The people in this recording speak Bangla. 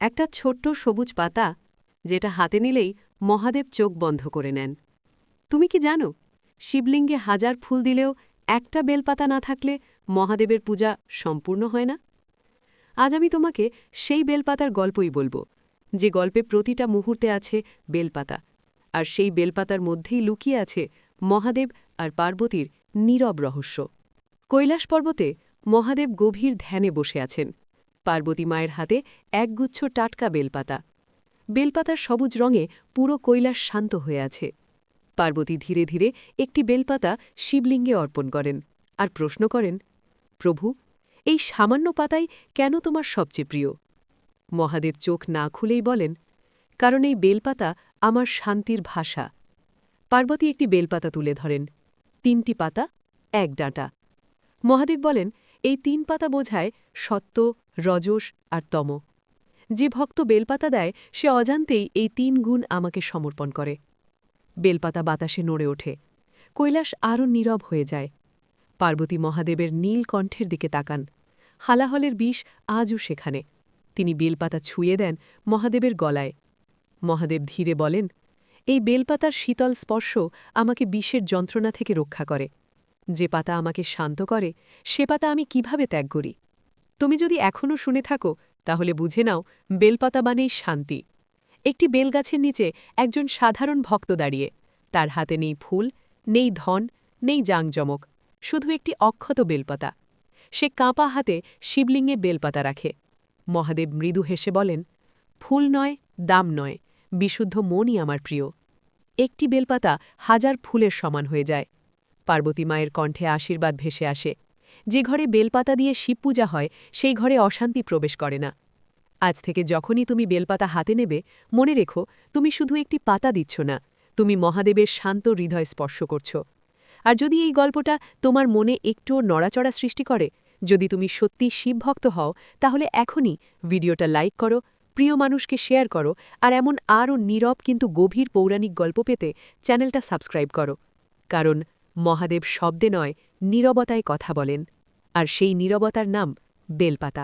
একটা ছোট্ট সবুজ পাতা যেটা হাতে নিলেই মহাদেব চোখ বন্ধ করে নেন। তুমি কি জানো, শিবলিঙ্গে হাজার ফুল দিলেও একটা বেলপাতা না থাকলে মহাদেবের পূজা সম্পূর্ণ হয় না? আজ আমি তোমাকে সেই বেলপাতার গল্পই বলবো, যে গল্পে প্রতিটা মুহূর্তে আছে বেলপাতা, আর সেই বেলপাতার মধ্যেই লুকিয়ে আছে মহাদেব আর পার্বতীর নীরব রহস্য। কৈলাস পর্বতে মহাদেব গভীর ধ্যানে বসে আছেন। পার্বতী মায়ের হাতে একগুচ্ছ টাটকা বেলপাতা। বেলপাতার সবুজ রঙে পুরো কৈলাস শান্ত হয়ে আছে। পার্বতী ধীরে ধীরে একটি বেলপাতা শিবলিঙ্গে অর্পণ করেন আর প্রশ্ন করেন, প্রভু, এই সামান্য পাতাই কেন তোমার সবচেয়ে প্রিয়? মহাদেব চোখ না খুলেই বলেন, কারণ এই বেলপাতা আমার শান্তির ভাষা। পার্বতী একটি বেলপাতা তুলে ধরেন। ৩টি পাতা, এক ডাঁটা। মহাদেব বলেন, এই ৩ পাতা বোঝায় সত্য, রজস আর তম। যে ভক্ত বেলপাতা দেয় সে অজান্তেই এই ৩ গুণ আমাকে সমর্পণ করে। বেলপাতা বাতাসে নড়ে ওঠে। কৈলাস আরও নীরব হয়ে যায়। পার্বতী মহাদেবের নীল কণ্ঠের দিকে তাকান। হালাহলের বিষ আজও সেখানে। তিনি বেলপাতা ছুঁয়ে দেন মহাদেবের গলায়। মহাদেব ধীরে বলেন, এই বেলপাতার শীতল স্পর্শ আমাকে বিষের যন্ত্রণা থেকে রক্ষা করে। যে পাতা আমাকে শান্ত করে, সে পাতা আমি কিভাবে ত্যাগ করি? তুমি যদি এখনও শুনে থাকো, তাহলে বুঝে নাও, বেলপাতা মানেই শান্তি। একটি বেলগাছের নিচে একজন সাধারণ ভক্ত দাঁড়িয়ে। তার হাতে নেই ফুল, নেই ধন, নেই জাঁকজমক, শুধু একটি অক্ষত বেলপাতা। সে কাঁপা হাতে শিবলিঙ্গে বেলপাতা রাখে। মহাদেব মৃদু হেসে বলেন, ফুল নয়, দাম নয়, বিশুদ্ধ মনই আমার প্রিয়। একটি বেলপাতা হাজার ফুলের সমান হয়ে যায়। পার্বতী মায়ের কণ্ঠে আশীর্বাদ ভেসে আসে। যে ঘরে বেলপাতা দিয়ে শিব পূজা হয়, সেই ঘরে অশান্তি প্রবেশ করে না। আজ থেকে যখনই তুমি বেলপাতা হাতে নেবে, মনে রেখো, তুমি শুধু একটি পাতা দিচ্ছ না, তুমি মহাদেবের শান্ত হৃদয় স্পর্শ করছ। আর যদি এই গল্পটা তোমার মনে একটুও নড়াচড়া সৃষ্টি করে, যদি তুমি সত্যি শিবভক্ত হও, তাহলে এখনই ভিডিওটা লাইক করো, প্রিয় মানুষকে শেয়ার করো, আর এমন আরও নীরব কিন্তু গভীর পৌরাণিক গল্প পেতে চ্যানেলটা সাবস্ক্রাইব করো। কারণ মহাদেব শব্দে নয়, নীরবতায় কথা বলেন, আর সেই নীরবতার নাম বেলপাতা।